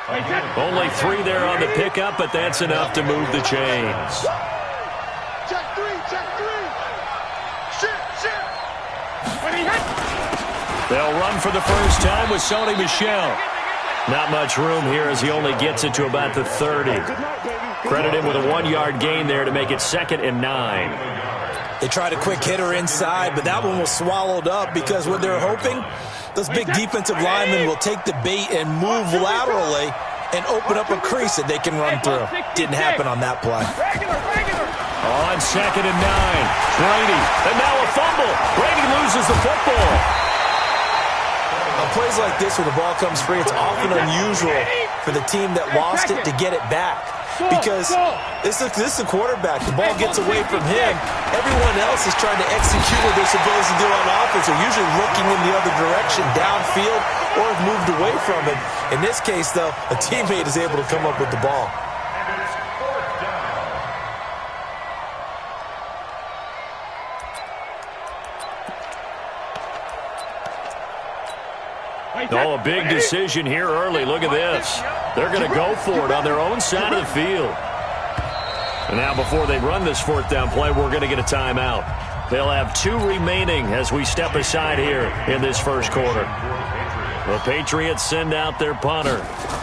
Only 3 there on the pickup, but that's enough to move the chains. Check 3, check 3. Shit. They'll run for the first time with Sony Michel. Not much room here as he only gets it to about the 30. Credit him with a 1-yard gain there to make it 2nd and 9. They tried a quick hitter inside, but that one was swallowed up because what they're hoping, those big defensive linemen will take the bait and move laterally and open up a crease that they can run through. Didn't happen on that play. On 2nd and 9. Brady, and now a fumble. Brady loses the football. On plays like this, when the ball comes free, it's often unusual for the team that lost it to get it back. Because this is the quarterback. The ball gets away from him. Everyone else is trying to execute what they're supposed to do on offense. They're usually looking in the other direction, downfield, or have moved away from it. In this case, though, a teammate is able to come up with the ball. Oh, a big decision here early. Look at this. They're going to go for it on their own side of the field. And now before they run this 4th down play, we're going to get a timeout. They'll have 2 remaining as we step aside here in this first quarter. The Patriots send out their punter.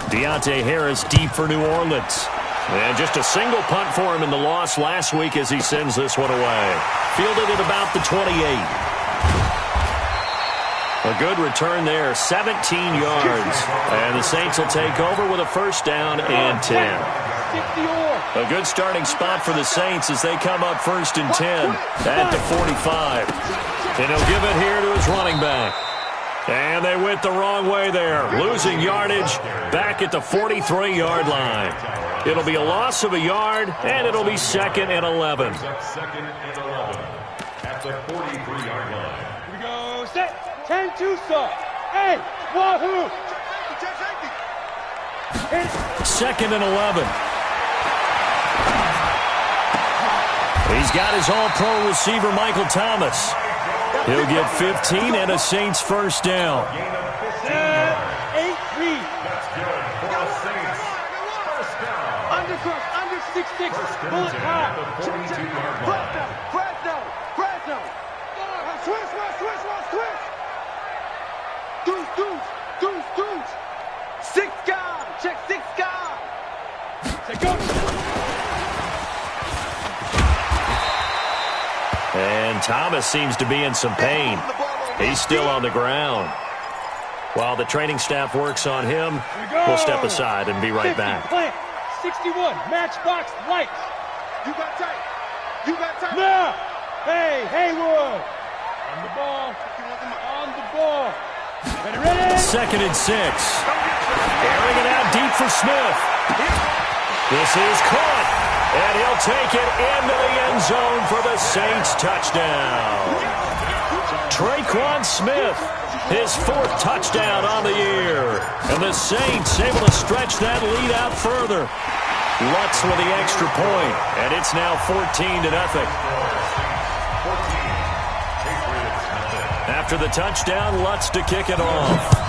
Deontay Harris deep for New Orleans. And just a single punt for him in the loss last week as he sends this one away. Fielded at about the 28. A good return there, 17 yards. And the Saints will take over with a 1st down and 10. A good starting spot for the Saints as they come up 1st and 10 at the 45. And he'll give it here to his running back. And they went the wrong way there, losing yardage back at the 43-yard line. It'll be a loss of a yard, and it'll be 2nd and 11. 2nd and 11 at the 43-yard line. Here we go, set. 10-2, sir. Hey, wahoo! 2nd and 11. He's got his all-pro receiver, Michael Thomas. He'll get 15 and a Saints 1st down. 8-3. Under 6-6. Bullet high. Press down. Switch. Deuce. 6 guys. Check 6 guys. Say go. And Thomas seems to be in some pain. He's still on the ground. While the training staff works on him, we'll step aside and be right back. Plant. 61. Matchbox lights. You got tight. Now. Hey, Haywood. On the ball. Ready? 2nd and 6. Airing it out deep for Smith. This is caught. And he'll take it into the end zone for the Saints touchdown. Traquan Smith, his 4th touchdown on the year. And the Saints able to stretch that lead out further. Lutz with the extra point, and it's now 14-0. After the touchdown, Lutz to kick it off.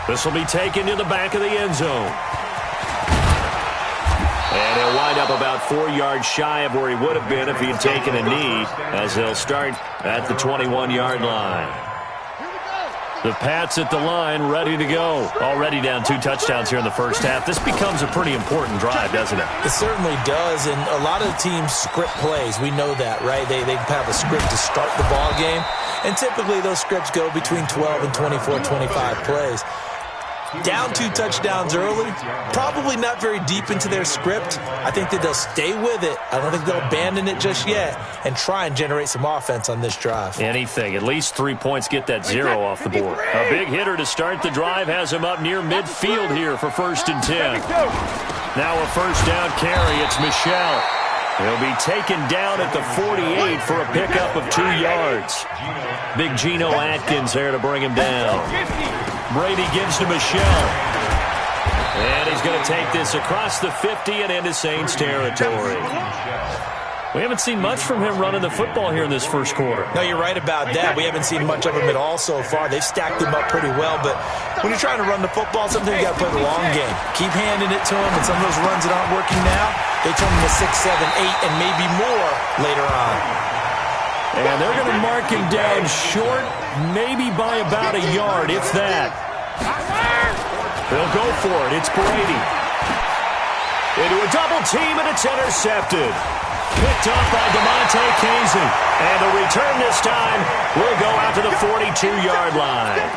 This will be taken to the back of the end zone. And he'll wind up about 4 yards shy of where he would have been if he had taken a knee, as they'll start at the 21-yard line. The Pats at the line, ready to go. Already down 2 touchdowns here in the first half. This becomes a pretty important drive, doesn't it? It certainly does, and a lot of the teams script plays. We know that, right? They have a script to start the ball game, and typically those scripts go between 12 and 24, 25 plays. Down 2 touchdowns early, probably not very deep into their script. I think that they'll stay with it. I don't think they'll abandon it just yet and try and generate some offense on this drive. Anything. At least 3 points, get that 0 off the board. A big hitter to start the drive has him up near midfield here for 1st and 10. Now a 1st down carry. It's Michel. He'll be taken down at the 48 for a pickup of 2 yards. Big Geno Atkins there to bring him down. Brady gives to Michel. And he's going to take this across the 50 and into Saints territory. We haven't seen much from him running the football here in this first quarter. No, you're right about that. We haven't seen much of him at all so far. They've stacked him up pretty well, but when you're trying to run the football, sometimes you got to play the long game. Keep handing it to him, and some of those runs that aren't working now, they turn into 6, 7, 8, and maybe more later on. And they're going to mark him down short, maybe by about a yard, if that. They'll go for it. It's Brady. Into a double team, and it's intercepted. Picked off by DeMonte Casey. And the return this time will go out to the 42-yard line.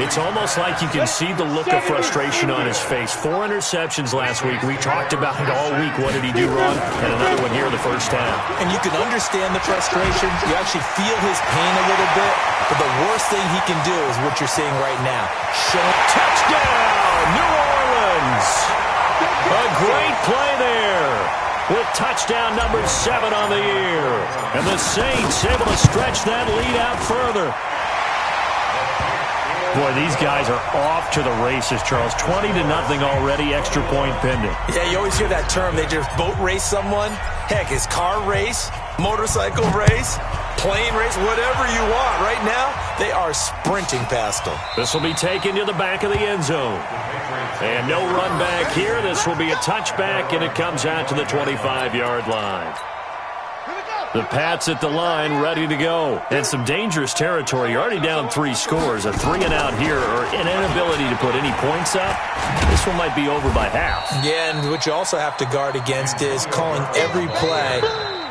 It's almost like you can see the look of frustration on his face. 4 interceptions last week. We talked about it all week. What did he do wrong? And another one here in the first half. And you can understand the frustration. You actually feel his pain a little bit. But the worst thing he can do is what you're seeing right now. Touchdown, New Orleans. A great play there, with touchdown number 7 on the year. And the Saints able to stretch that lead out further. Boy, these guys are off to the races, Charles. 20-0 already, extra point pending. Yeah, you always hear that term. They just boat race someone. Heck, it's car race, motorcycle race, plane race, whatever you want. Right now, they are sprinting past them. This will be taken to the back of the end zone. And no run back here. This will be a touchback, and it comes out to the 25-yard line. The Pats at the line, ready to go. And some dangerous territory. You're already down 3 scores. A 3-and-out here, or an inability to put any points up. This one might be over by half. Yeah, and what you also have to guard against is calling every play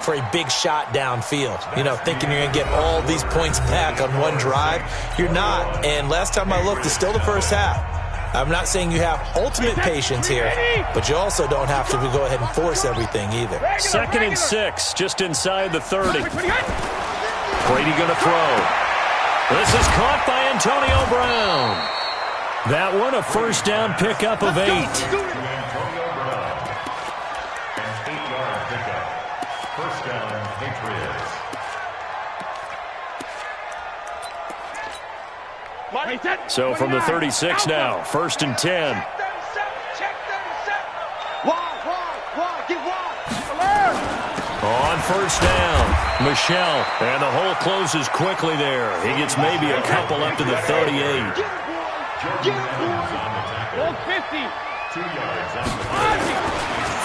for a big shot downfield. You know, thinking you're going to get all these points back on one drive. You're not. And last time I looked, it's still the first half. I'm not saying you have ultimate patience here, but you also don't have to go ahead and force everything either. 2nd and 6, just inside the 30. Brady going to throw. This is caught by Antonio Brown. That one, a first down pickup of 8. An 8-yard pickup. First down, Patriots. So from the 36 now, 1st and 10. On first down, Michel, and the hole closes quickly there. He gets maybe a couple up to the 38.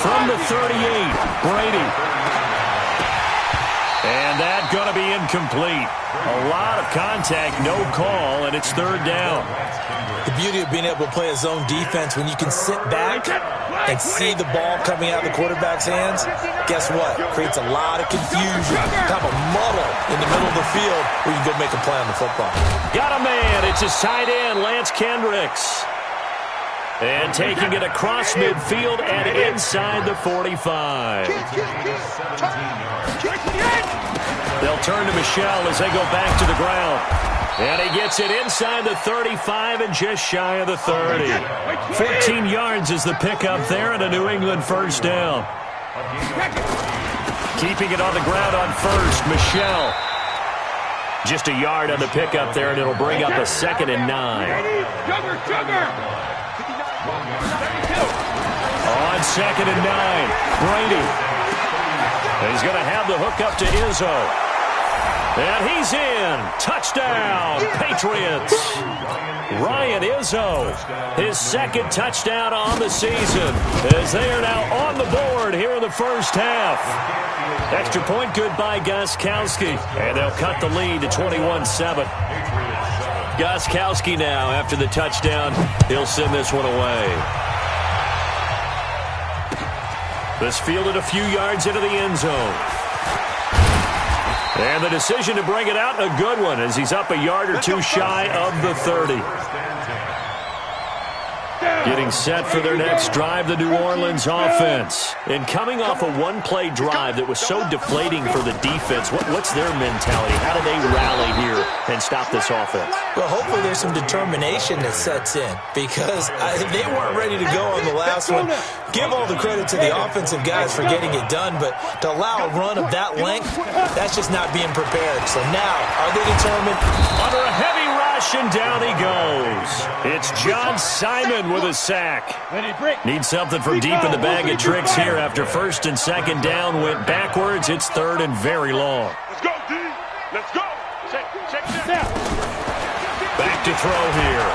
From the 38, Brady. And that going to be incomplete. A lot of contact, no call, and it's 3rd down. The beauty of being able to play a zone defense when you can sit back and see the ball coming out of the quarterback's hands, guess what? Creates a lot of confusion, kind of a muddle in the middle of the field where you can go make a play on the football. Got a man. It's his tight end, Lance Kendricks. And taking it across midfield and inside the 45. They'll turn to Michel as they go back to the ground. And he gets it inside the 35 and just shy of the 30. 14 yards is the pickup there and a New England first down. Keeping it on the ground on first, Michel. Just a yard on the pickup there, and it'll bring up a 2nd and 9. On 2nd and 9, Brady. He's going to have the hook up to Izzo. And he's in. Touchdown, Patriots. Ryan Izzo, his 2nd touchdown on the season, as they are now on the board here in the first half. Extra point good by Gostkowski, and they'll cut the lead to 21-7. Gostkowski now, after the touchdown, he'll send this one away. This fielded a few yards into the end zone. And the decision to bring it out, a good one, as he's up a yard or 2 shy of the 30. Getting set for their next drive, the New Orleans offense. And coming off a one-play drive that was so deflating for the defense, what's their mentality? How do they rally here and stop this offense? Well, hopefully there's some determination that sets in, because they weren't ready to go on the last one. Give all the credit to the offensive guys for getting it done, but to allow a run of that length, that's just not being prepared. So now, are they determined? Under a heavy rush, and down he goes. It's John Simon with a sack. Needs something from deep in the bag of tricks here after first and second down went backwards. It's third and very long. Let's go, D. Let's go. Check this out. Back to throw here.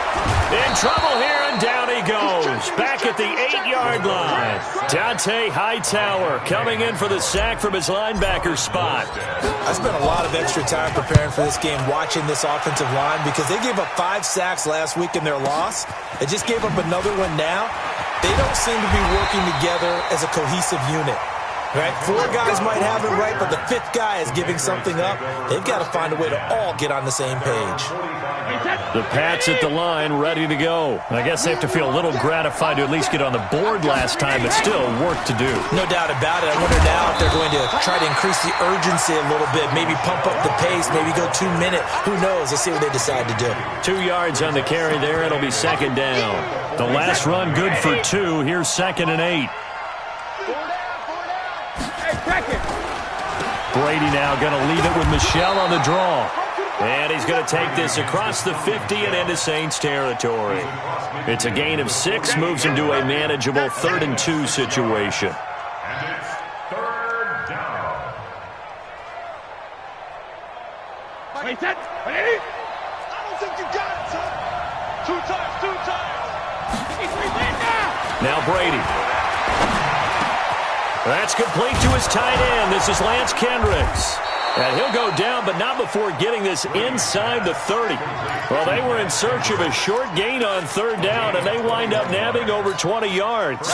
In trouble here, and down he goes. Back at the 8-yard line. Dante Hightower coming in for the sack from his linebacker spot. I spent a lot of extra time preparing for this game, watching this offensive line, because they gave up 5 sacks last week in their loss. They just gave up another one now. They don't seem to be working together as a cohesive unit. Right? 4 guys might have it right, but the 5th guy is giving something up. They've got to find a way to all get on the same page. The Pats at the line, ready to go. I guess they have to feel a little gratified to at least get on the board last time, but still work to do. No doubt about it. I wonder now if they're going to try to increase the urgency a little bit, maybe pump up the pace, maybe go 2-minute. Who knows? Let's see what they decide to do. 2 yards on the carry there. It'll be second down. The last run good for 2. Here's second and 8. Brady now going to leave it with Michel on the draw. And he's going to take this across the 50 and into Saints territory. It's a gain of 6, moves him to a manageable 3rd and 2 situation. And it's third down. Wait, set. Ready? I don't think you got it, son. 2 times. He's right now. Now Brady. That's complete to his tight end. This is Lance Kendricks. And he'll go down, but not before getting this inside the 30. Well, they were in search of a short gain on 3rd down, and they wind up nabbing over 20 yards.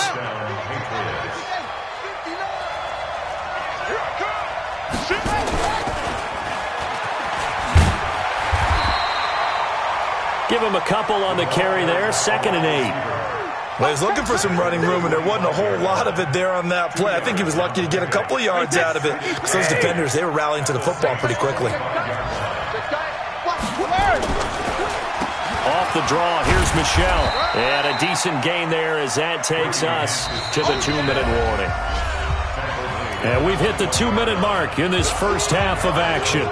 Give him a couple on the carry there, 2nd and 8. Well, he was looking for some running room, and there wasn't a whole lot of it there on that play. I think he was lucky to get a couple of yards out of it, because those defenders, they were rallying to the football pretty quickly. Off the draw, here's Michel. And a decent gain there as that takes us to the 2-minute warning. And we've hit the 2-minute mark in this first half of action.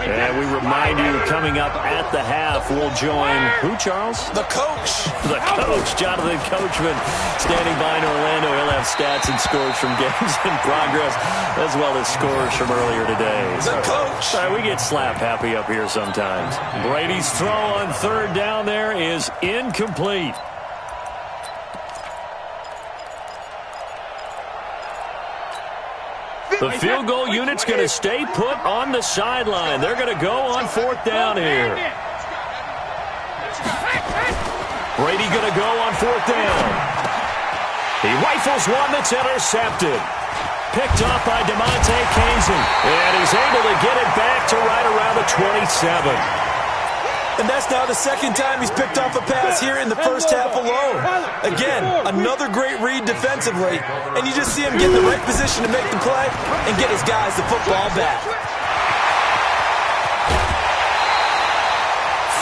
And we remind you, coming up at the half, we'll join who, Charles? The coach. The coach, Jonathan Coachman, standing by in Orlando. He'll have stats and scores from games in progress, as well as scores from earlier today. The coach. We get slap happy up here sometimes. Brady's throw on 3rd down there is incomplete. The field goal unit's going to stay put on the sideline. They're going to go on 4th down here. Brady going to go on 4th down. He rifles one that's intercepted. Picked off by DeMonte Kazin. And he's able to get it back to right around the 27. And that's now the 2nd time he's picked off a pass here in the first half alone. Again, another great read defensively. And you just see him get in the right position to make the play and get his guys the football back.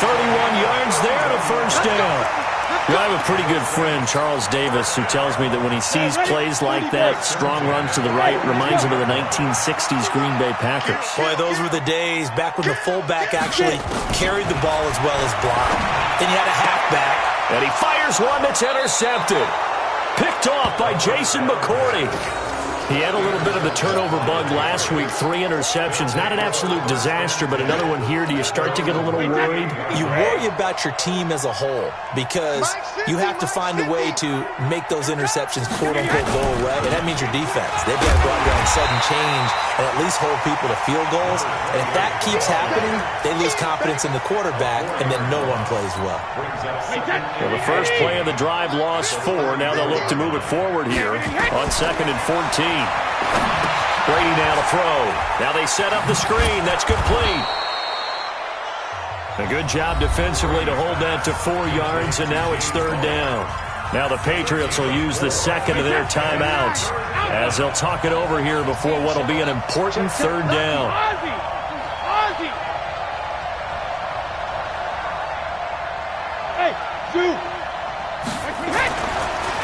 31 yards there to first down. Well, I have a pretty good friend, Charles Davis, who tells me that when he sees plays like that, strong runs to the right, reminds him of the 1960s Green Bay Packers. Boy, those were the days back when the fullback actually carried the ball as well as blocked. Then you had a halfback. And he fires one that's intercepted. Picked off by Jason McCourty. He had a little bit of the turnover bug last week, 3 interceptions. Not an absolute disaster, but another one here. Do you start to get a little worried? You worry about your team as a whole because you have to find a way to make those interceptions, quote-unquote, go away, and that means your defense. They've got to go out there and sudden change and at least hold people to field goals. And if that keeps happening, they lose confidence in the quarterback, and then no one plays well. Well, the first play of the drive lost 4. Now they'll look to move it forward here on 2nd and 14. Brady now to throw. Now they set up the screen. That's complete. A good job defensively to hold that to 4 yards, and now it's 3rd down. Now the Patriots will use the 2nd of their timeouts as they'll talk it over here before what will be an important 3rd down.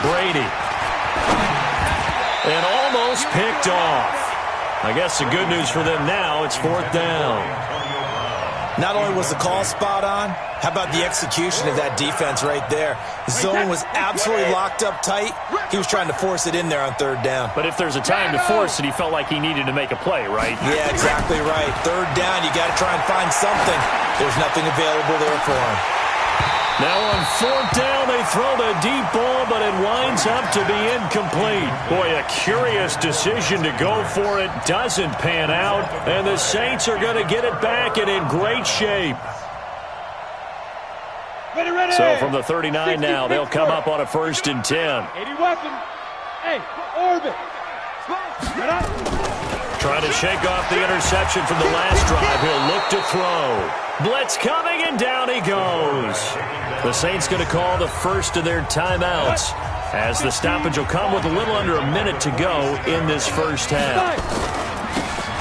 Brady. And almost picked off. I guess the good news for them now, it's 4th down. Not only was the call spot on, how about the execution of that defense right there? The zone was absolutely locked up tight. He was trying to force it in there on third down. But if there's a time to force it, he felt like he needed to make a play, right? Yeah, exactly right. Third down, you got to try and find something. There's nothing available there for him. Now on fourth down, they throw the deep ball, but it winds up to be incomplete. Boy, a curious decision to go for it. Doesn't pan out, and the Saints are going to get it back and in great shape. Ready. So from the 39 now, they'll come up on a 1st and 10. 80 weapon. Hey, orbit. Trying to shake off the interception from the last drive. He'll look to throw. Blitz coming, and down he goes. The Saints going to call the first of their timeouts, as the stoppage will come with a little under a minute to go in this first half.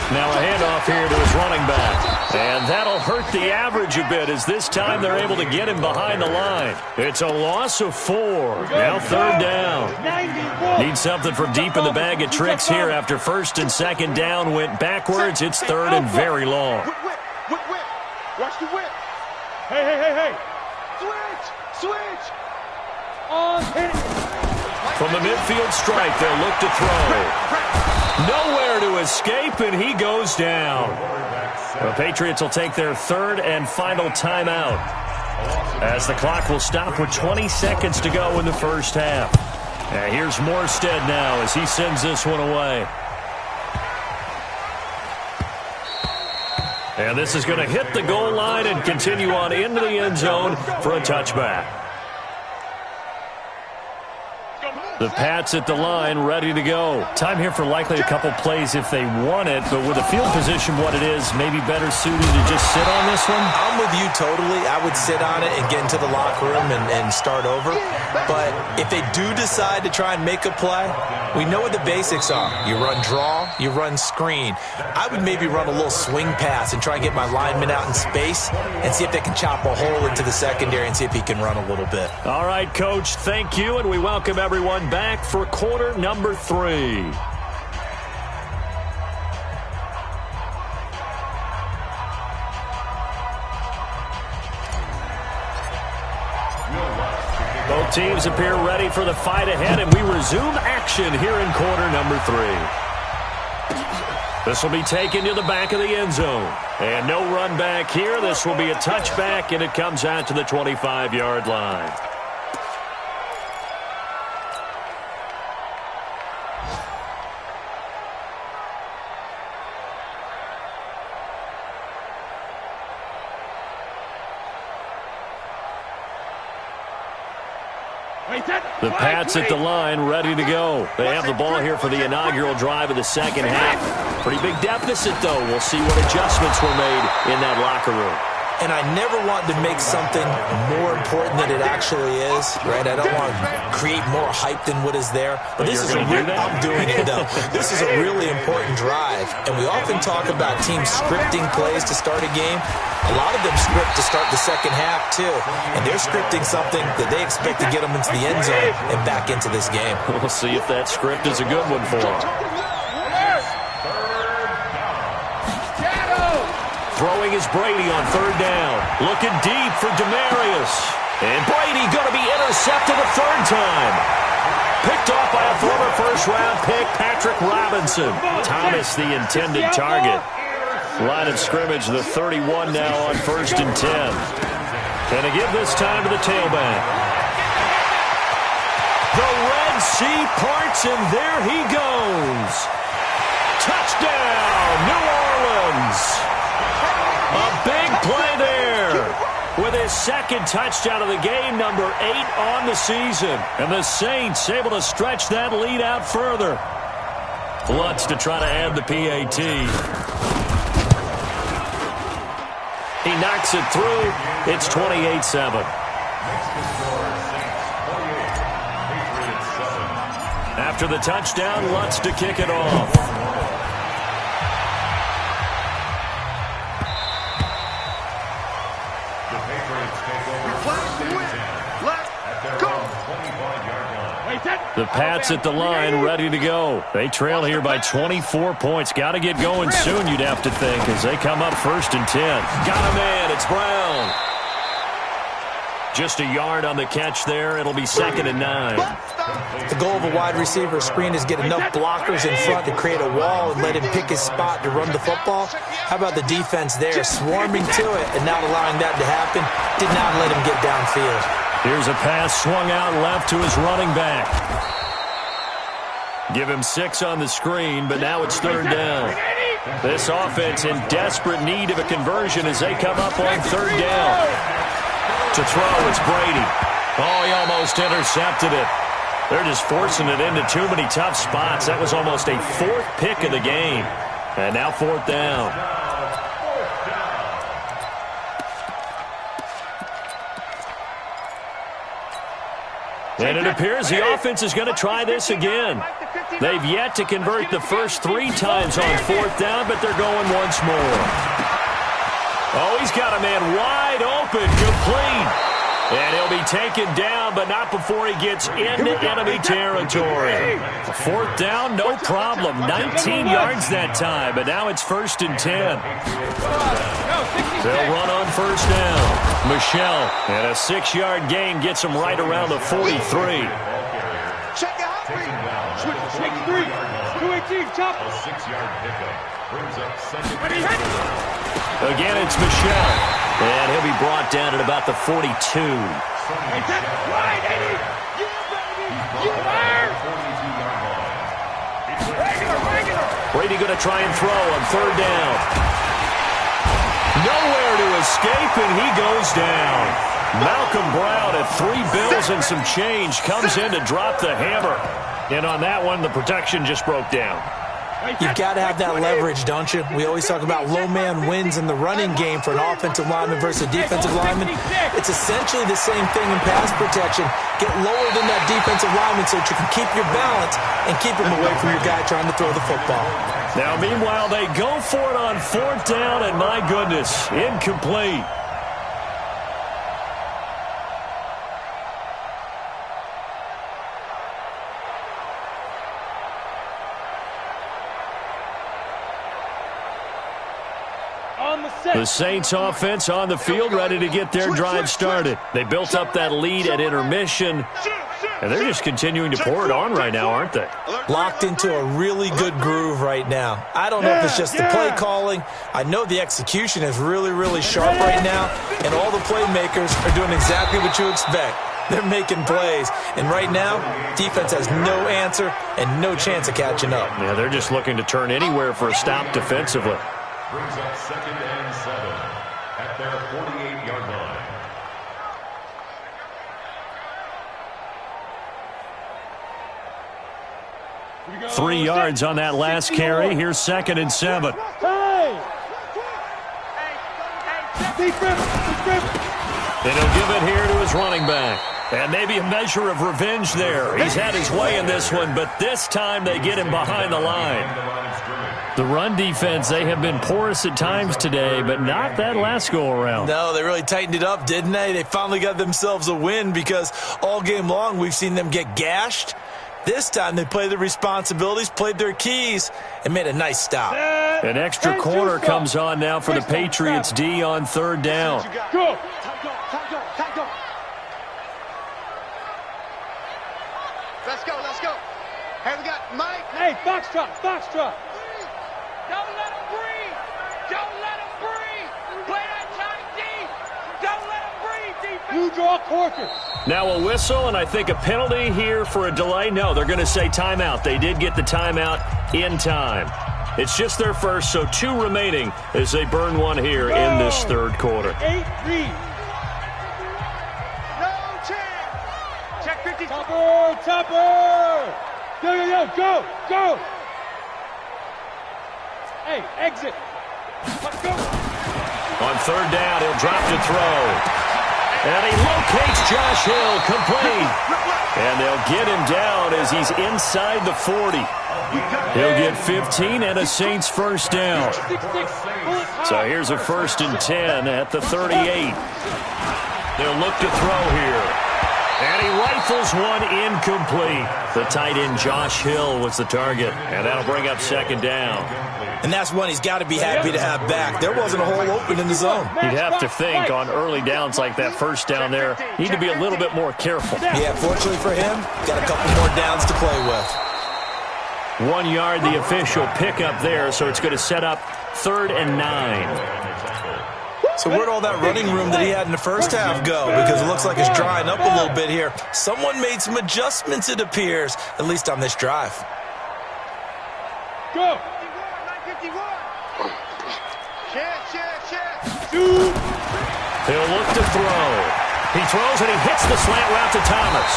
Now a handoff here to his running back. And that'll hurt the average a bit, as this time they're able to get him behind the line. It's a loss of 4. Now third down. Need something from deep in the bag of tricks here after 1st and 2nd down went backwards. It's 3rd and very long. Whip. Watch the whip. Hey. Switch. From the midfield stripe, they'll look to throw. Nowhere to escape, and he goes down. The Patriots will take their 3rd and final timeout, as the clock will stop with 20 seconds to go in the first half. And here's Morstead now as he sends this one away. And this is going to hit the goal line and continue on into the end zone for a touchback. The Pats at the line, ready to go. Time here for likely a couple plays if they want it, but with the field position what it is, maybe better suited to just sit on this one? I'm with you totally. I would sit on it and get into the locker room and start over. But if they do decide to try and make a play, we know what the basics are. You run draw, you run screen. I would maybe run a little swing pass and try and get my lineman out in space and see if they can chop a hole into the secondary and see if he can run a little bit. All right, Coach, thank you, and we welcome everyone back for quarter number 3. Both teams appear ready for the fight ahead, and we resume action here in quarter number 3. This will be taken to the back of the end zone. And no run back here. This will be a touchback, and it comes out to the 25-yard line. The Pats at the line, ready to go. They have the ball here for the inaugural drive of the second half. Pretty big deficit, though. We'll see what adjustments were made in that locker room. And I never want to make something more important than it actually is, right? I don't want to create more hype than what is there. But this is I'm doing it, though. This is a really important drive. And we often talk about teams scripting plays to start a game. A lot of them script to start the second half, too. And they're scripting something that they expect to get them into the end zone and back into this game. We'll see if that script is a good one for them. Throwing is Brady on third down. Looking deep for Demarius. And Brady going to be intercepted a third time. Picked off by a former first-round pick, Patrick Robinson. Thomas, the intended target. Line of scrimmage, the 31 now on 1st and 10. Can they give this time to the tailback? The Red Sea parts, and there he goes. Touchdown, New Orleans. A big play there with his second touchdown of the game, number 8 on the season. And the Saints able to stretch that lead out further. Lutz to try to add the PAT. He knocks it through. It's 28-7. After the touchdown, Lutz to kick it off. The Pats at the line, ready to go. They trail here by 24 points. Got to get going soon, you'd have to think, as they come up 1st and 10. Got a man. It's Brown. Just a yard on the catch there. It'll be 2nd and 9. The goal of a wide receiver screen is get enough blockers in front to create a wall and let him pick his spot to run the football. How about the defense there, swarming to it and not allowing that to happen? Did not let him get downfield. Here's a pass swung out left to his running back. Give him 6 on the screen, but now it's 3rd down. This offense in desperate need of a conversion as they come up on 3rd down. To throw, it's Brady. Oh, he almost intercepted it. They're just forcing it into too many tough spots. That was almost a 4th pick of the game. And now 4th down. And it appears the offense is going to try this again. They've yet to convert the first 3 times on 4th down, but they're going once more. Oh, he's got a man wide open, complete. And he'll be taken down, but not before he gets into enemy territory. 4th down, no problem. 19 yards that time, but now it's 1st and 10. They'll run on 1st down. Michelle, and a 6-yard gain gets him right around the 43. Check out. Switch 3. 218, chop. A 6-yard pickup brings up 2nd and 7. Again, it's Michelle. And he'll be brought down at about the 42. Right, Eddie. You are. Regular. Brady going to try and throw on 3rd down. Nowhere to escape, and he goes down. Malcolm Brown at 3 bills and some change comes in to drop the hammer. And on that one, the protection just broke down. You've got to have that leverage, don't you? We always talk about low man wins in the running game for an offensive lineman versus a defensive lineman. It's essentially the same thing in pass protection. Get lower than that defensive lineman so that you can keep your balance and keep him away from your guy trying to throw the football. Now, meanwhile, they go for it on 4th down, and my goodness, incomplete. The Saints offense on the field, ready to get their drive started. They built up that lead at intermission, and they're just continuing to pour it on right now, aren't they? Locked into a really good groove right now. I don't know if it's just the play calling. I know the execution is really, really sharp right now, and all the playmakers are doing exactly what you expect. They're making plays, and right now, defense has no answer and no chance of catching up. Yeah, they're just looking to turn anywhere for a stop defensively. Brings up 2nd and 7 at their 48-yard line. 3 yards on that last carry. Here's 2nd and 7. And he'll give it here to his running back. And maybe a measure of revenge there. He's had his way in this one, but this time they get him behind the line. The run defense, they have been porous at times today, but not that last go-around. No, they really tightened it up, didn't they? They finally got themselves a win because all game long we've seen them get gashed. This time they played their responsibilities, played their keys, and made a nice stop. An extra corner comes on now for the Patriots D on 3rd down. Go. Let's go. Hey, we got Mike. Hey, foxtrot. Don't let him breathe. Play that tight deep. Don't let him breathe, defense. You draw Corker. Now a whistle, and I think a penalty here for a delay. No, they're going to say timeout. They did get the timeout in time. It's just their first, so 2 remaining as they burn one here in this 3rd quarter. 8 lead. No chance. Check 50. Topper. Go. Hey, exit. Let's go. On 3rd down, he'll drop to throw. And he locates Josh Hill, complete. And they'll get him down as he's inside the 40. He'll get 15 and a Saints 1st down. So here's a 1st and 10 at the 38. They'll look to throw here. And he rifles one incomplete. The tight end Josh Hill was the target, and that'll bring up second down. And that's one he's got to be happy to have back. There wasn't a hole open in the zone. You'd have to think on early downs like that first down there, need to be a little bit more careful. Yeah, fortunately for him, got a couple more downs to play with. 1 yard, the official pickup there, so it's going to set up 3rd and 9. So where'd all that running room that he had in the first half go? Because it looks like it's drying up a little bit here. Someone made some adjustments, it appears, at least on this drive. Go. He'll look to throw. He throws and he hits the slant route to Thomas.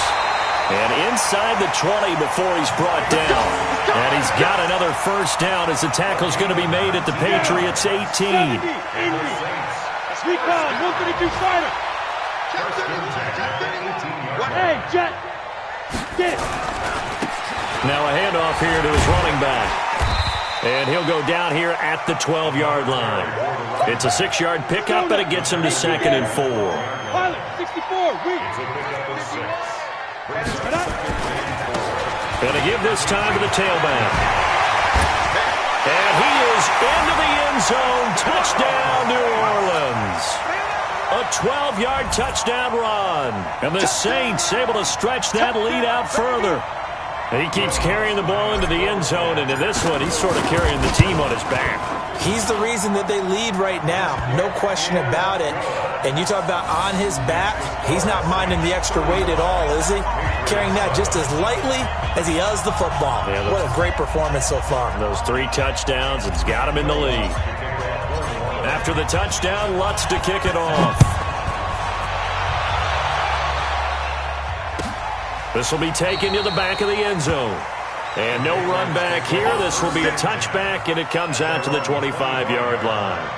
And inside the 20 before he's brought down. And he's got another first down as the tackle's going to be made at the Patriots' 18. Recon, 132 Spider. Hey, Jet. Get it. Now a handoff here to his running back. And he'll go down here at the 12-yard line. It's a 6-yard pickup, and it gets him to 2nd and 4. Pilot, 64, weak. Going to give this time to the tailback. And he is into the end zone. Touchdown, New Orleans. A 12-yard touchdown run. And the Saints able to stretch that lead out further. He keeps carrying the ball into the end zone, and in this one, he's sort of carrying the team on his back. He's the reason that they lead right now, no question about it. And you talk about on his back, he's not minding the extra weight at all, is he? Carrying that just as lightly as he does the football. Yeah, what a great performance so far. Those 3 touchdowns, it's got him in the lead. After the touchdown, Lutz to kick it off. This will be taken to the back of the end zone. And no run back here. This will be a touchback, and it comes out to the 25-yard line.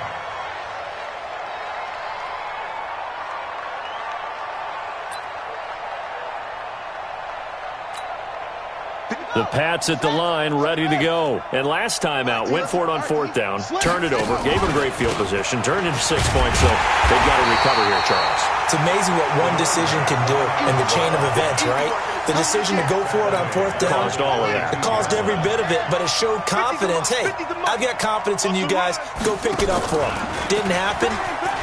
The Pats at the line, ready to go. And last time out, went for it on 4th down, turned it over, gave him great field position, turned into 6 points, so they've got to recover here, Charles. It's amazing what one decision can do in the chain of events, right? The decision to go for it on 4th down. Caused all of that. It caused every bit of it, but it showed confidence. Hey, I've got confidence in you guys. Go pick it up for them. Didn't happen.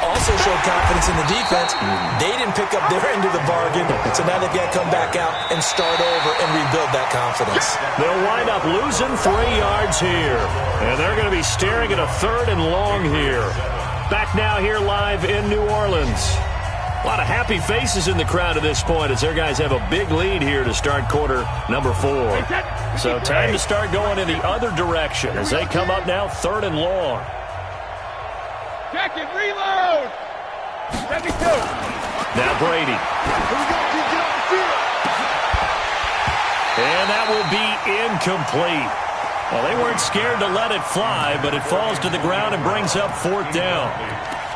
Also showed confidence in the defense. They didn't pick up their end of the bargain, so now they've got to come back out and start over and rebuild that confidence. They'll wind up losing 3 yards here, and they're going to be staring at a 3rd and long here. Back now here live in New Orleans. A lot of happy faces in the crowd at this point as their guys have a big lead here to start quarter number 4. So time to start going in the other direction as they come up now 3rd and long. Check it, reload. 72. Now Brady. And that will be incomplete. Well, they weren't scared to let it fly, but it falls to the ground and brings up 4th down.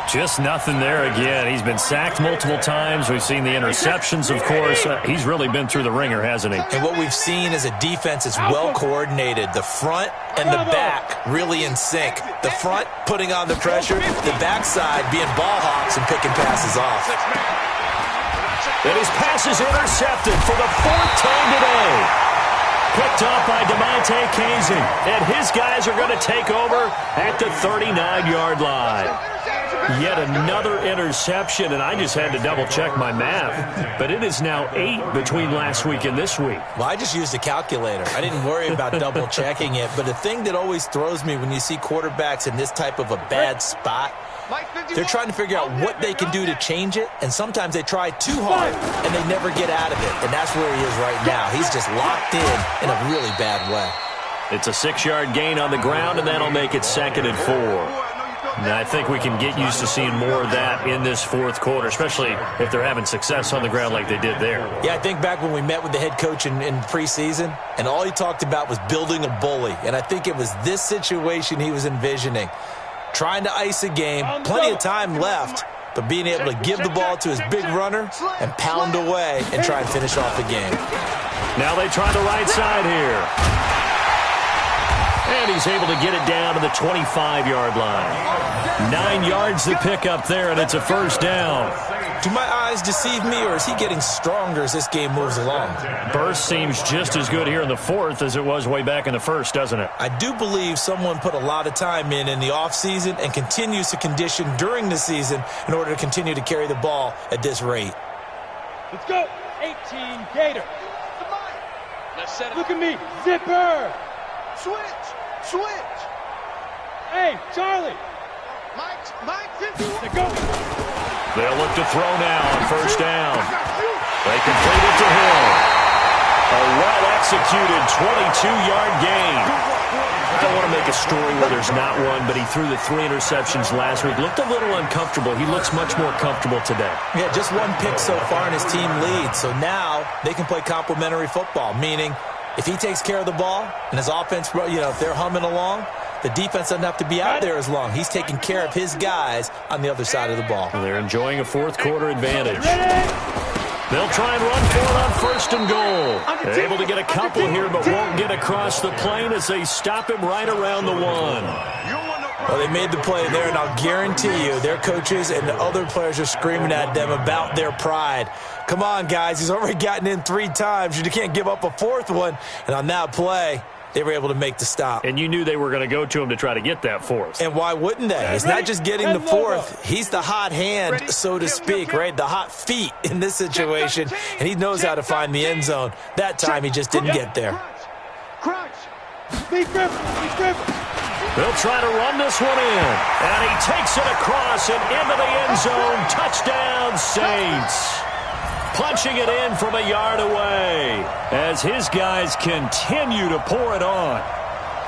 Just nothing there again. He's been sacked multiple times. We've seen the interceptions, of course. He's really been through the ringer, hasn't he? And what we've seen is a defense that's well coordinated. The front and the back really in sync. The front putting on the pressure, the backside being ball hawks and picking passes off. And his pass is intercepted for the 4th time today. Picked off by DeMonte Kazin. And his guys are going to take over at the 39-yard line. Yet another interception, and I just had to double-check my math. But it is now 8 between last week and this week. Well, I just used a calculator. I didn't worry about double-checking it. But the thing that always throws me when you see quarterbacks in this type of a bad spot, they're trying to figure out what they can do to change it, and sometimes they try too hard, and they never get out of it. And that's where he is right now. He's just locked in a really bad way. It's a 6-yard gain on the ground, and that'll make it 2nd and 4. Now, I think we can get used to seeing more of that in this 4th quarter, especially if they're having success on the ground like they did there. Yeah, I think back when we met with the head coach in preseason, and all he talked about was building a bully. And I think it was this situation he was envisioning. Trying to ice a game, plenty of time left, but being able to give the ball to his big runner and pound away and try and finish off the game. Now they try the right side here. And he's able to get it down to the 25-yard line. 9 yards to pick up there, and it's a first down. Do my eyes deceive me, or is he getting stronger as this game moves along? Burst seems just as good here in the fourth as it was way back in the first, doesn't it? I do believe someone put a lot of time in the offseason and continues to condition during the season in order to continue to carry the ball at this rate. Let's go. 18 Gators. Look at me. Zipper. Switch. Hey, Charlie. Mike, Let's go. They'll look to throw now on first down. They complete it to Hill. A well-executed 22-yard gain. I don't want to make a story where there's not one, but he threw the 3 interceptions last week. Looked a little uncomfortable. He looks much more comfortable today. Yeah, just 1 pick so far and his team leads. So now they can play complementary football, meaning if he takes care of the ball and his offense, if they're humming along, the defense doesn't have to be out there as long. He's taking care of his guys on the other side of the ball. They're enjoying a fourth-quarter advantage. They'll try and run for it on first and goal. They're able to get a couple here, but won't get across the plane as they stop him right around the 1. Well, they made the play there, and I'll guarantee you their coaches and the other players are screaming at them about their pride. Come on, guys. He's already gotten in 3 times. You can't give up a 4th one. And on that play, they were able to make the stop. And you knew they were going to go to him to try to get that 4th. And why wouldn't they? It's not just getting the 4th. He's the hot hand, so to speak, right? The hot feet in this situation. And he knows how to find the end zone. That time he just didn't get there. They'll try to run this one in. And he takes it across and into the end zone. Touchdown, Saints. Punching it in from a yard away as his guys continue to pour it on.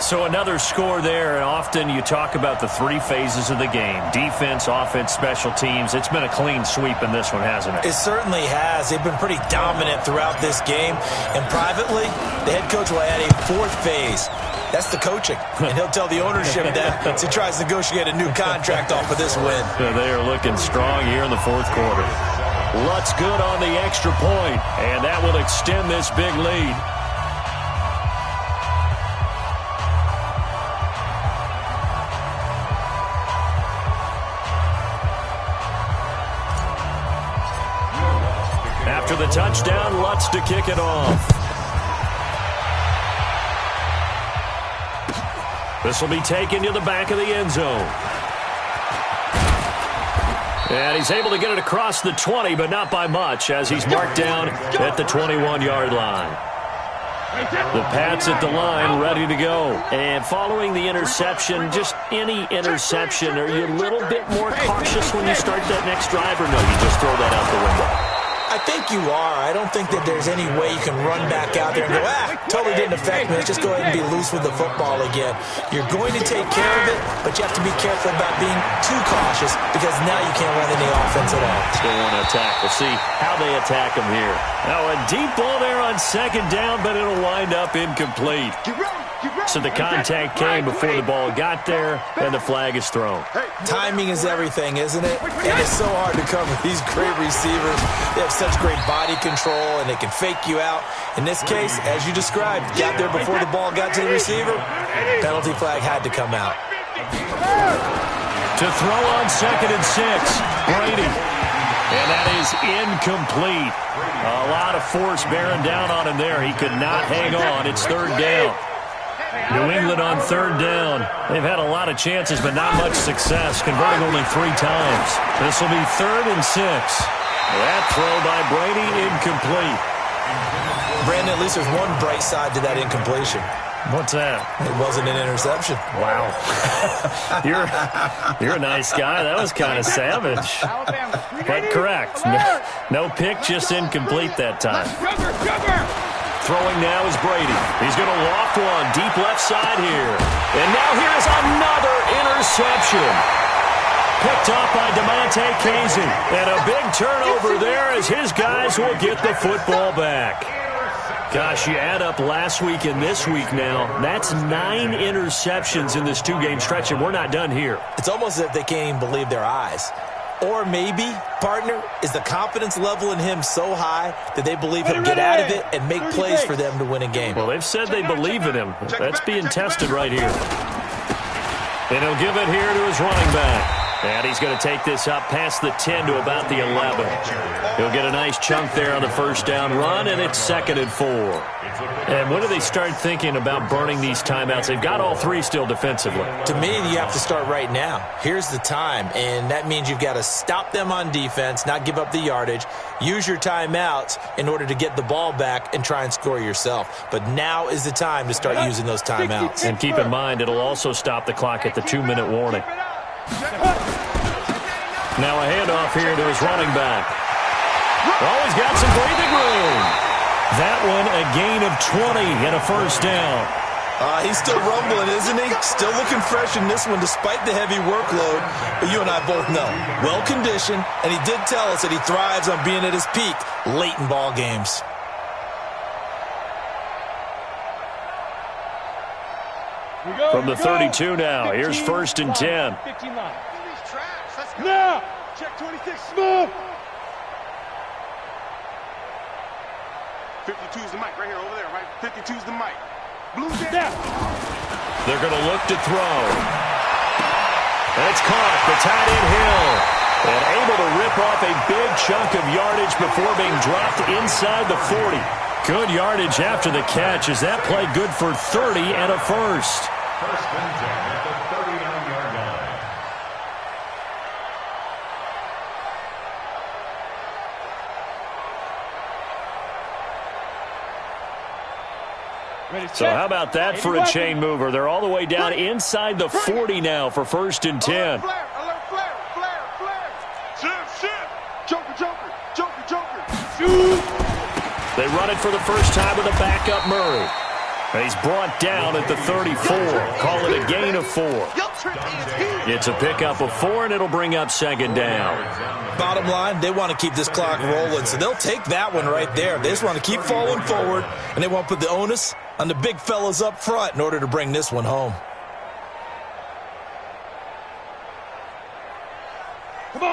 So another score there, and often you talk about the 3 phases of the game. Defense, offense, special teams. It's been a clean sweep in this one, hasn't it? It certainly has. They've been pretty dominant throughout this game. And privately, the head coach will add a 4th phase. That's the coaching. And he'll tell the ownership that as he tries to negotiate a new contract off of this win. They are looking strong here in the fourth quarter. Lutz good on the extra point, and that will extend this big lead. After the touchdown, Lutz to kick it off. This will be taken to the back of the end zone. And he's able to get it across the 20, but not by much, as he's marked down at the 21-yard line. The Pats at the line, ready to go. And following the interception, just any interception, are you a little bit more cautious when you start that next drive, or no, you just throw that out the window? I think you are. I don't think that there's any way you can run back out there and go, totally didn't affect me. Let's just go ahead and be loose with the football again. You're going to take care of it, but you have to be careful about being too cautious because now you can't run any offense at all. Still want to attack. We'll see how they attack him here. Now a deep ball there on second down, but it'll wind up incomplete. So the contact came before the ball got there, and the flag is thrown. Timing is everything, isn't it? And it's so hard to cover these great receivers. They have such great body control, and they can fake you out. In this case, as you described, got there before the ball got to the receiver. Penalty flag had to come out. To throw on 2nd and 6, Brady. And that is incomplete. A lot of force bearing down on him there. He could not hang on. It's 3rd down. New England on 3rd down. They've had a lot of chances, but not much success, converting only 3 times. This will be 3rd and 6. That throw by Brady, incomplete. Brandon, at least there's one bright side to that incompletion. What's that? It wasn't an interception. Wow. You're a nice guy. That was kind of savage. But correct. No pick, just incomplete that time. Throwing now is Brady. He's going to loft one deep left side here. And now here's another interception. Picked up by DeMonte Casey. And a big turnover there as his guys will get the football back. Gosh, you add up last week and this week now, that's 9 interceptions in this 2-game stretch, and we're not done here. It's almost as if they can't even believe their eyes. Or maybe, partner, is the confidence level in him so high that they believe he'll get out of it and make plays for them to win a game. Well, they've said they believe in him. That's being tested right here. And he'll give it here to his running back. And he's going to take this up past the 10 to about the 11. He'll get a nice chunk there on the first down run, and it's 2nd and 4. And when do they start thinking about burning these timeouts? They've got all 3 still defensively. To me, you have to start right now. Here's the time, and that means you've got to stop them on defense, not give up the yardage, use your timeouts in order to get the ball back and try and score yourself. But now is the time to start using those timeouts. And keep in mind, it'll also stop the clock at the 2-minute warning. Now a handoff here to his running back. Oh, he's got some breathing room. That one a gain of 20 and a first down. He's still rumbling, isn't he? Still looking fresh in this one despite the heavy workload. But you and I both know, well-conditioned, and he did tell us that he thrives on being at his peak late in ball games. From the 32 now, here's 1st and 10. Now, check 26, smooth. 52's the mic right here, over there, right? 52's the mic. Blue down. They're going to look to throw. And it's caught. The tight end Hill. And able to rip off a big chunk of yardage before being dropped inside the 40. Good yardage after the catch. Is that play good for 30 and a first? 1st and 10 at the 39-yard line. So how about that for a chain mover? They're all the way down inside the 40 now for 1st and 10. Flare. Shift. Joker. Shoot. They run it for the first time with a backup Murray. And he's brought down at the 34. Call it a gain of 4. It's a pickup of 4, and it'll bring up 2nd down. Bottom line, they want to keep this clock rolling, so they'll take that one right there. They just want to keep falling forward, and they want to put the onus on the big fellas up front in order to bring this one home.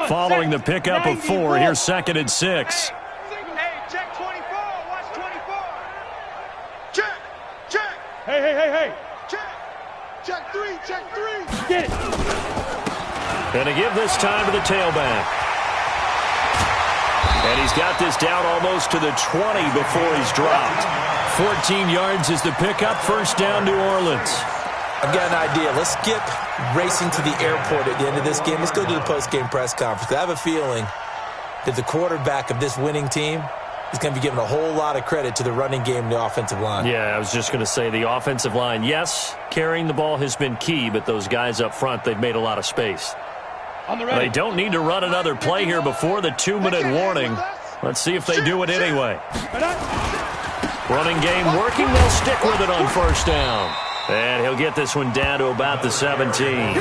Following the pickup of 4, here's 2nd and 6. Hey, check 24. Watch 24. Check. Hey. Check 3. Get it. And to give this time to the tailback. And he's got this down almost to the 20 before he's dropped. 14 yards is the pickup. First down, New Orleans. I've got an idea. Let's skip racing to the airport at the end of this game. Let's go to the post-game press conference. I have a feeling that the quarterback of this winning team is going to be given a whole lot of credit to the running game and the offensive line. Yeah, I was just going to say the offensive line, yes, carrying the ball has been key, but those guys up front, they've made a lot of space. They don't need to run another play here before the 2-minute warning. Let's see if they do it anyway. Running game working. They'll stick with it on first down. And he'll get this one down to about the 17.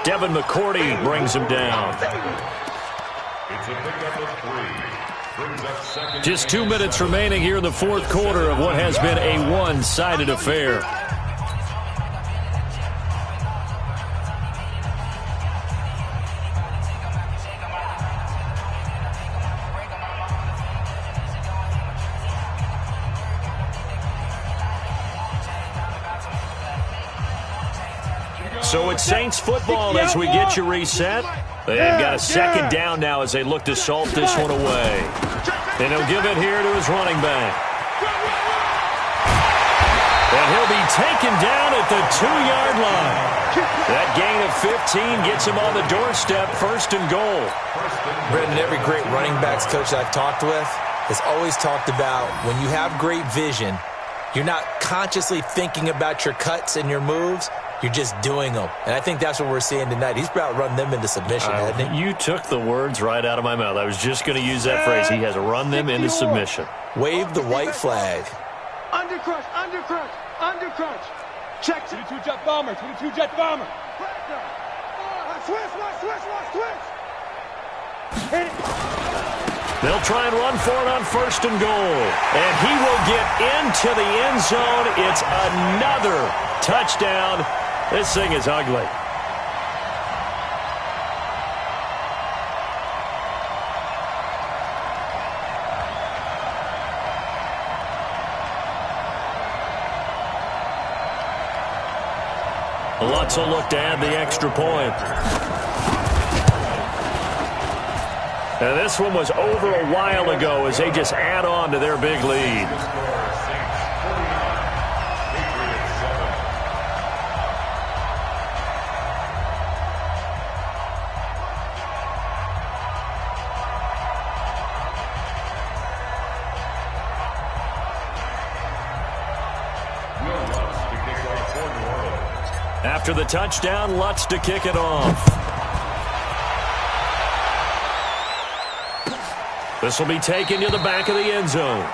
Devin McCourty brings him down. It's a pickup of 3. Brings up 2nd. Just 2 minutes remaining here in the 4th quarter of what has been a one-sided affair. So it's Saints football as we get you reset. They've got a 2nd down now as they look to salt this one away. And he'll give it here to his running back. And he'll be taken down at the 2-yard line. That gain of 15 gets him on the doorstep, 1st and goal. Brendan, every great running backs coach I've talked with has always talked about when you have great vision, you're not consciously thinking about your cuts and your moves. You're just doing them. And I think that's what we're seeing tonight. He's about to run them into submission, hasn't he? You took the words right out of my mouth. I was just going to use that phrase. He has run them into submission. Wave the white flag. Undercrunch. Check 22 jet bomber. Switch. Hit it. They'll try and run for it on 1st and goal. And he will get into the end zone. It's another touchdown. This thing is ugly. Lutz will look to add the extra point. And this one was over a while ago as they just add on to their big lead. After the touchdown, Lutz to kick it off. This will be taken to the back of the end zone.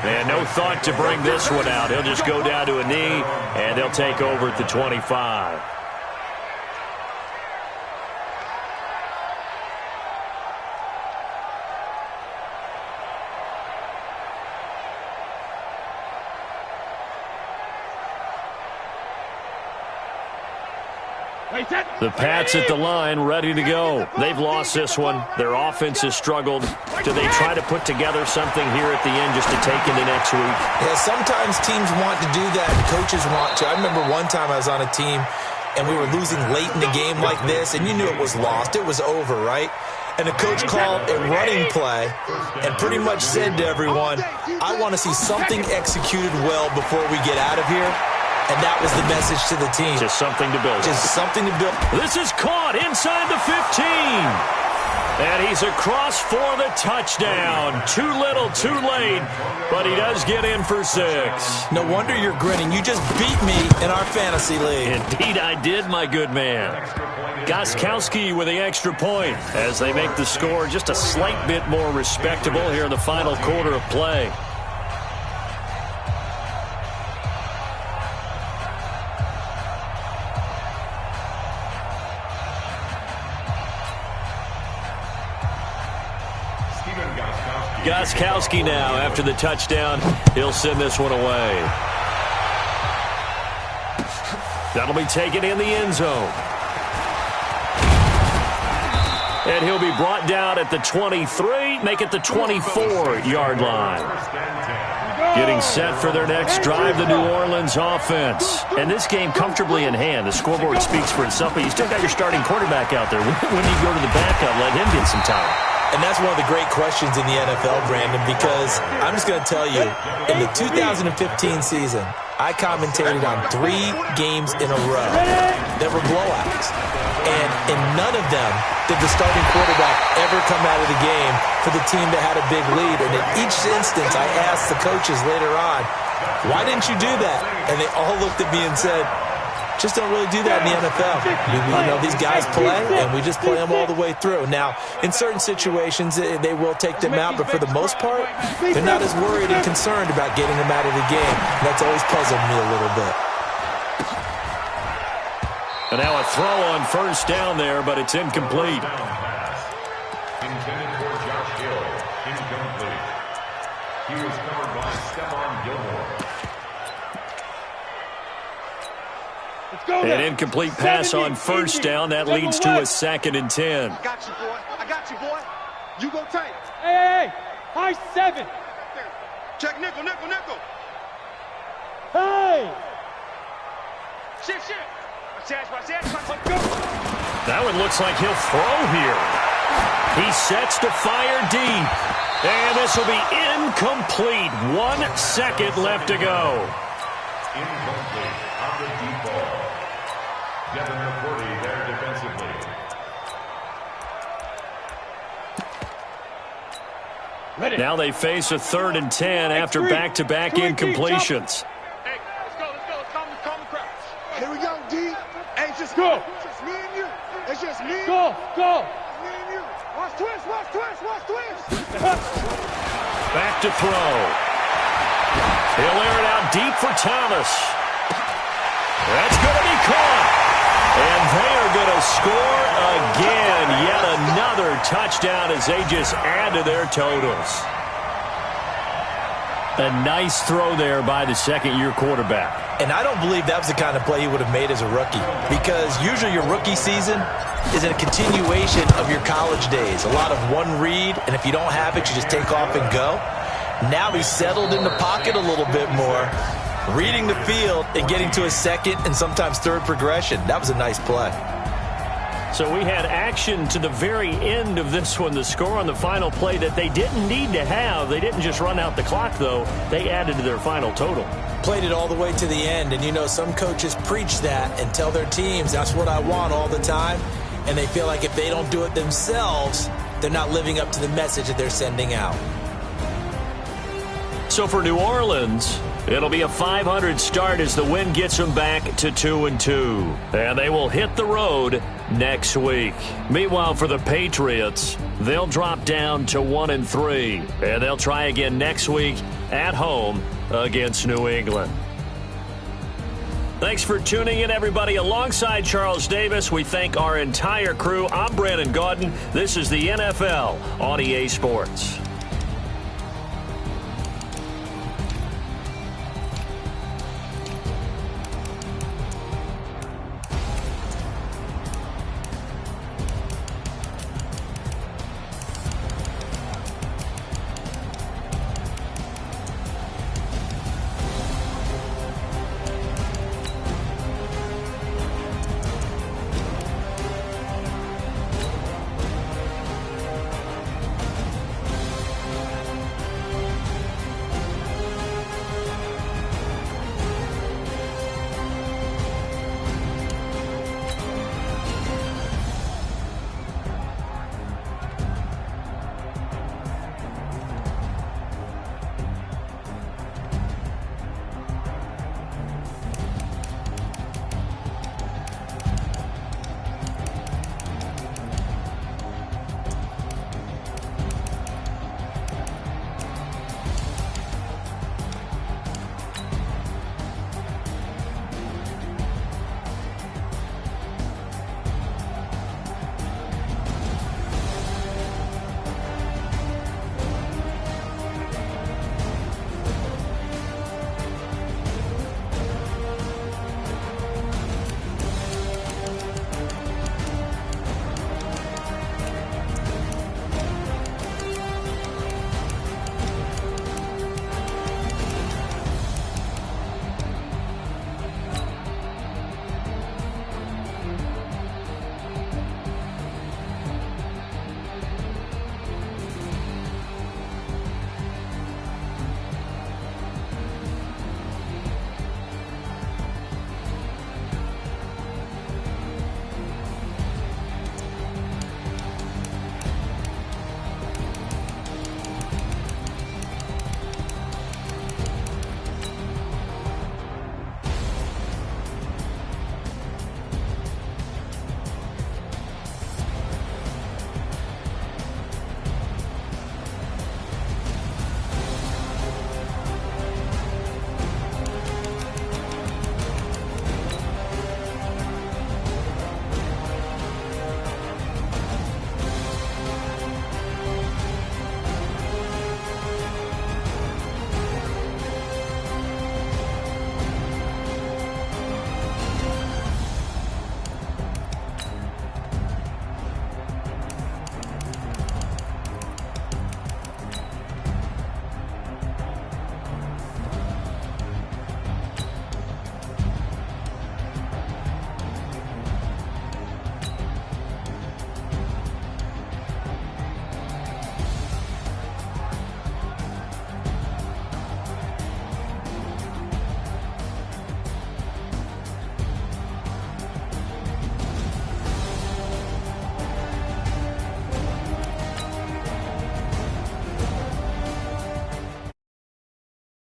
And no thought to bring this one out. He'll just go down to a knee, and they'll take over at the 25. The Pats at the line, ready to go. They've lost this one. Their offense has struggled. Do they try to put together something here at the end just to take into next week? Yeah, sometimes teams want to do that. Coaches want to. I remember one time I was on a team, and we were losing late in the game like this, and you knew it was lost. It was over, right? And the coach called a running play and pretty much said to everyone, I want to see something executed well before we get out of here. And that was the message to the team. Just something to build. Just something to build. This is caught inside the 15. And he's across for the touchdown. Too little, too late. But he does get in for 6. No wonder you're grinning. You just beat me in our fantasy league. Indeed I did, my good man. Gostkowski with the extra point as they make the score just a slight bit more respectable here in the final quarter of play. Gostkowski now after the touchdown. He'll send this one away. That'll be taken in the end zone. And he'll be brought down at the 23, make it the 24-yard line. Getting set for their next drive, the New Orleans offense. And this game comfortably in hand. The scoreboard speaks for itself, but you still got your starting quarterback out there. When do you go to the backup, let him get some time? And that's one of the great questions in the NFL, Brandon, because I'm just going to tell you, in the 2015 season, I commentated on 3 games in a row that were blowouts. And in none of them did the starting quarterback ever come out of the game for the team that had a big lead. And in each instance, I asked the coaches later on, why didn't you do that? And they all looked at me and said, just don't really do that in the NFL. You know, these guys play, and we just play them all the way through. Now, in certain situations, they will take them out, but for the most part, they're not as worried and concerned about getting them out of the game. That's always puzzled me a little bit. And now a throw on first down there, but it's incomplete. Intended for Josh Hill. Incomplete. He was covered by Stephon Gilmore. An incomplete pass on first down. That leads to a 2nd and 10. I got you, boy. I got you, boy. You go tight. Hey, high 7. Check nickel, nickel, nickel. Hey. Shift. That one looks like he'll throw here. He sets to fire deep. And this will be incomplete. 1 second left to go. Incomplete on the deep ball. Devin McCourty there defensively. Now they face a 3rd and 10 after back-to-back incompletions. Hey, let's go. Let's calm the crowd. Here we go, D. Hey, just go. It's just me and you. It's just me. Go. It's me and you. Watch twist. Back to throw. He'll air it out deep for Thomas. That's going to be caught. And they are going to score again. Yet another touchdown as they just add to their totals. A nice throw there by the second-year quarterback. And I don't believe that was the kind of play he would have made as a rookie, because usually your rookie season is a continuation of your college days. A lot of one read, and if you don't have it, you just take off and go. Now he's settled in the pocket a little bit more, reading the field and getting to a second and sometimes third progression. That was a nice play. So we had action to the very end of this one. The score on the final play that they didn't need to have. They didn't just run out the clock, though. They added to their final total. Played it all the way to the end. And, you know, some coaches preach that and tell their teams, that's what I want all the time. And they feel like if they don't do it themselves, they're not living up to the message that they're sending out. So for New Orleans, it'll be a .500 start as the win gets them back to 2-2. And they will hit the road next week. Meanwhile, for the Patriots, they'll drop down to 1-3. And they'll try again next week at home against New England. Thanks for tuning in, everybody. Alongside Charles Davis, we thank our entire crew. I'm Brandon Gaudin. This is the NFL on EA Sports.